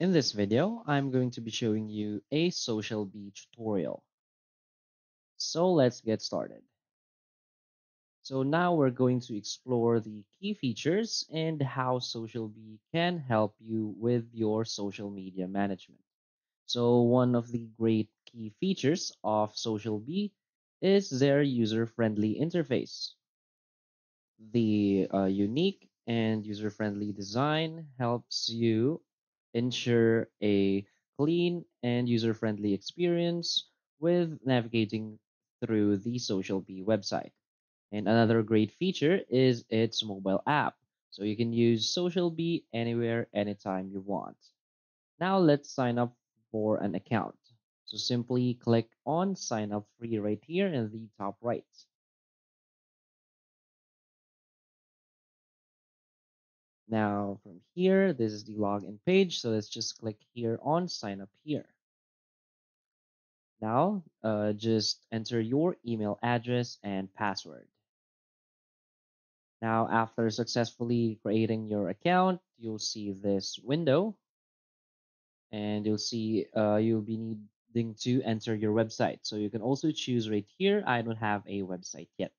In this video, I'm going to be showing you a SocialBee tutorial. So let's get started. So now we're going to explore the key features and how SocialBee can help you with your social media management. So one of the great key features of SocialBee is their user-friendly interface. The unique and user-friendly design helps you ensure a clean and user-friendly experience with navigating through the SocialBee website. And another great feature is its mobile app. So you can use SocialBee anywhere, anytime you want. Now let's sign up for an account. So simply click on sign up free right here in the top right. Now from here, this is the login page. So let's just click here on sign up here. Now, just enter your email address and password. Now, after successfully creating your account, you'll see this window and you'll see you'll be needing to enter your website. So you can also choose right here. I don't have a website yet.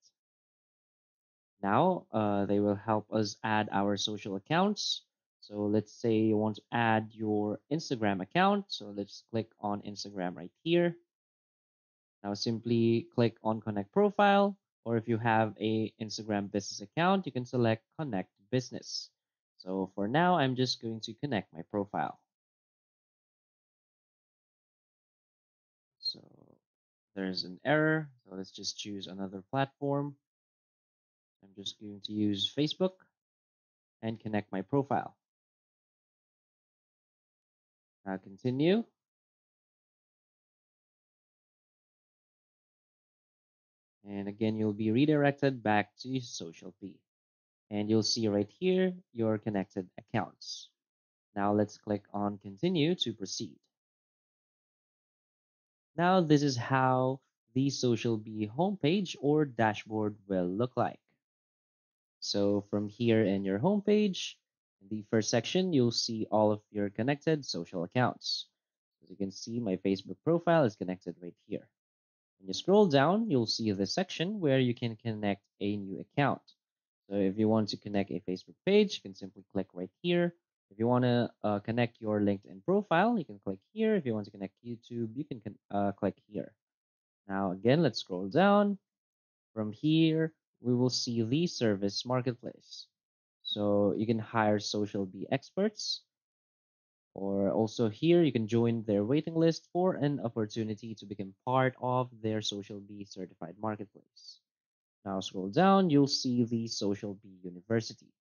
Now, they will help us add our social accounts. So let's say you want to add your Instagram account. So let's click on Instagram right here. Now simply click on connect profile, or if you have a Instagram business account, you can select connect business. So for now, I'm just going to connect my profile. So there's an error. So let's just choose another platform. I'm just going to use Facebook and connect my profile. Now continue. And again, you'll be redirected back to SocialBee. And you'll see right here your connected accounts. Now let's click on continue to proceed. Now this is how the SocialBee homepage or dashboard will look like. So from here in your homepage, in the first section, you'll see all of your connected social accounts. As you can see, my Facebook profile is connected right here. When you scroll down, you'll see the section where you can connect a new account. So if you want to connect a Facebook page, you can simply click right here. If you want to connect your LinkedIn profile, you can click here. If you want to connect YouTube, you can click here. Now again, let's scroll down. From here, we will see the service marketplace. So you can hire SocialBee experts, or also here you can join their waiting list for an opportunity to become part of their SocialBee certified marketplace. Now scroll down, you'll see the SocialBee University.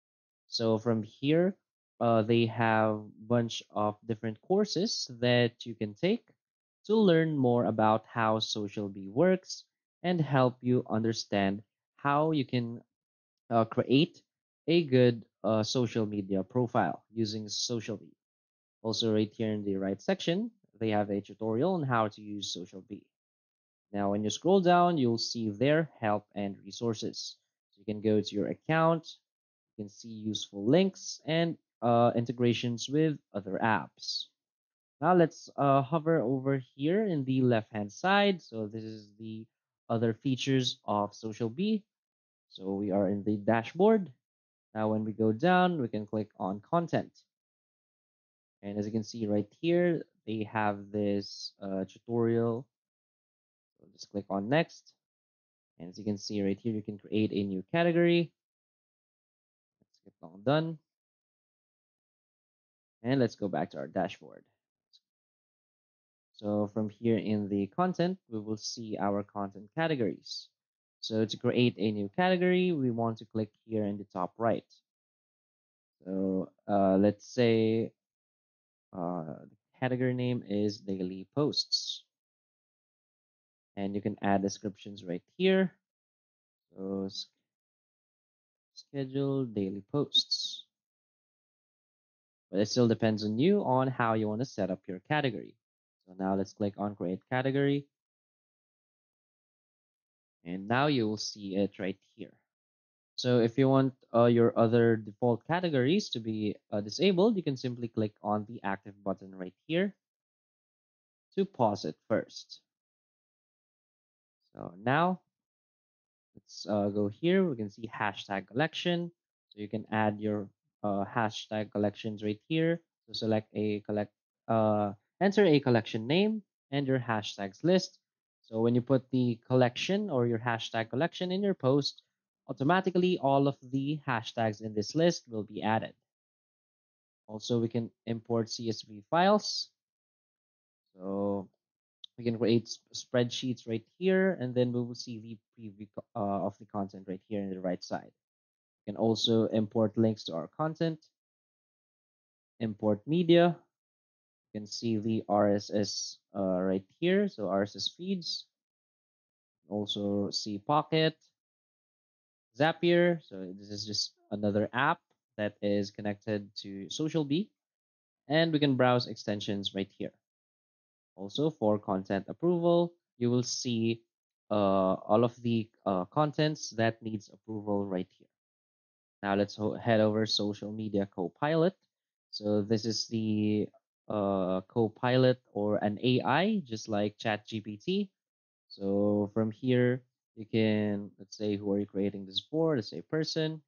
So from here, they have bunch of different courses that you can take to learn more about how SocialBee works and help you understand how you can create a good social media profile using SocialBee. Also, right here in the right section, they have a tutorial on how to use SocialBee. Now, when you scroll down, you'll see their help and resources. So you can go to your account, you can see useful links and integrations with other apps. Now let's hover over here in the left-hand side. So this is the other features of SocialBee. So we are in the dashboard. Now when we go down, we can click on content. And as you can see right here, they have this tutorial. So just click on next. And as you can see right here, you can create a new category. Let's click on done. And let's go back to our dashboard. So from here in the content, we will see our content categories. So to create a new category, we want to click here in the top right. So let's say the category name is daily posts. And you can add descriptions right here. So schedule daily posts. But it still depends on you on how you want to set up your category. So now let's click on create category. And now you will see it right here. So if you want your other default categories to be disabled, you can simply click on the active button right here to pause it first. So now let's go here. We can see hashtag collection. So you can add your hashtag collections right here. So select a enter a collection name and your hashtags list. So when you put the collection or your hashtag collection in your post, automatically all of the hashtags in this list will be added. Also, we can import CSV files. So we can create spreadsheets right here, and then we will see the preview of the content right here on the right side. We can also import links to our content, import media. You can see the RSS right here, so RSS feeds. Also see Pocket, Zapier. So this is just another app that is connected to SocialBee, and we can browse extensions right here. Also, for content approval, you will see all of the contents that needs approval right here. Now let's head over Social Media Copilot. So this is the Copilot or an AI, just like ChatGPT. So from here, you can, let's say, who are you creating this for? Let's say person.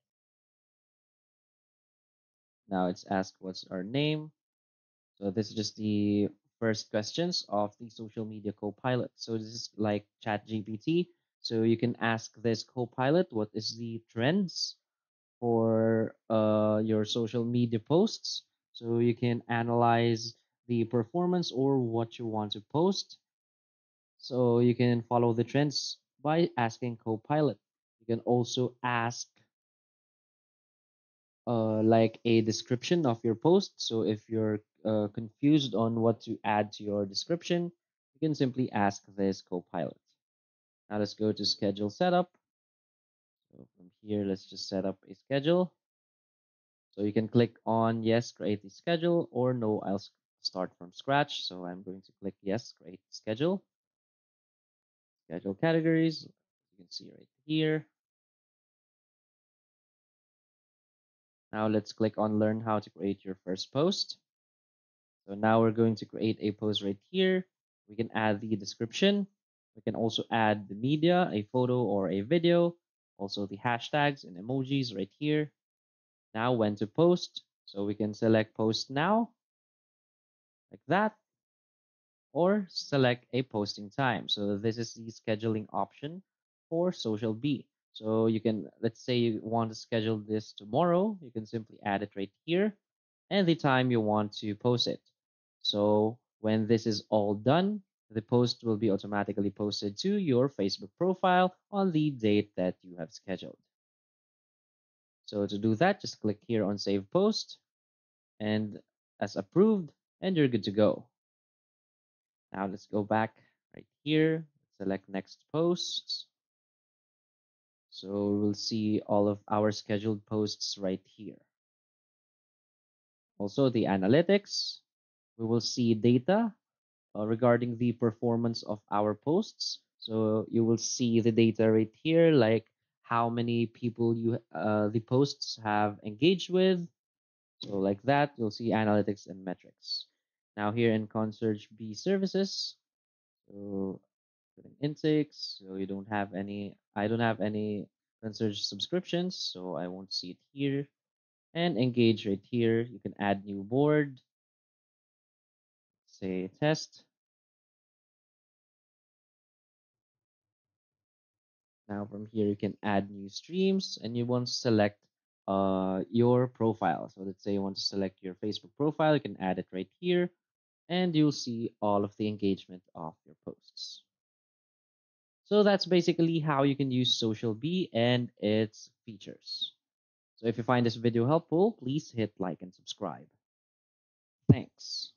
Now it's asked what's our name. So this is just the first questions of the social media copilot. So this is like ChatGPT. So you can ask this copilot what is the trends for your social media posts. So you can analyze the performance or what you want to post. So you can follow the trends by asking copilot. You can also ask like a description of your post. So if you're confused on what to add to your description, you can simply ask this Copilot. Now let's go to schedule setup. So from here, let's just set up a schedule. So you can click on yes, create a schedule, or no, I'll start from scratch. So I'm going to click yes, create schedule. Schedule categories. You can see right here. Now let's click on learn how to create your first post. So now we're going to create a post right here. We can add the description. We can also add the media, a photo or a video, also the hashtags and emojis right here. Now when to post. So we can select post now, like that, or select a posting time. So this is the scheduling option for SocialBee. So you can, let's say you want to schedule this tomorrow, you can simply add it right here and the time you want to post it. So when this is all done, the post will be automatically posted to your Facebook profile on the date that you have scheduled. So to do that, just click here on Save Post and as approved, and you're good to go. Now let's go back right here, select Next Posts. So we'll see all of our scheduled posts right here. Also the analytics, we will see data regarding the performance of our posts. So you will see the data right here, like how many people the posts have engaged with. So like that, you'll see analytics and metrics. Now here in Concierge B services, so putting intakes. So you don't have any. I don't have any Concierge subscriptions, so I won't see it here. And engage right here. You can add new board. Say test. Now from here, you can add new streams and you want to select your profile. So let's say you want to select your Facebook profile, you can add it right here and you'll see all of the engagement of your posts. So that's basically how you can use SocialBee and its features. So if you find this video helpful, please hit like and subscribe. Thanks.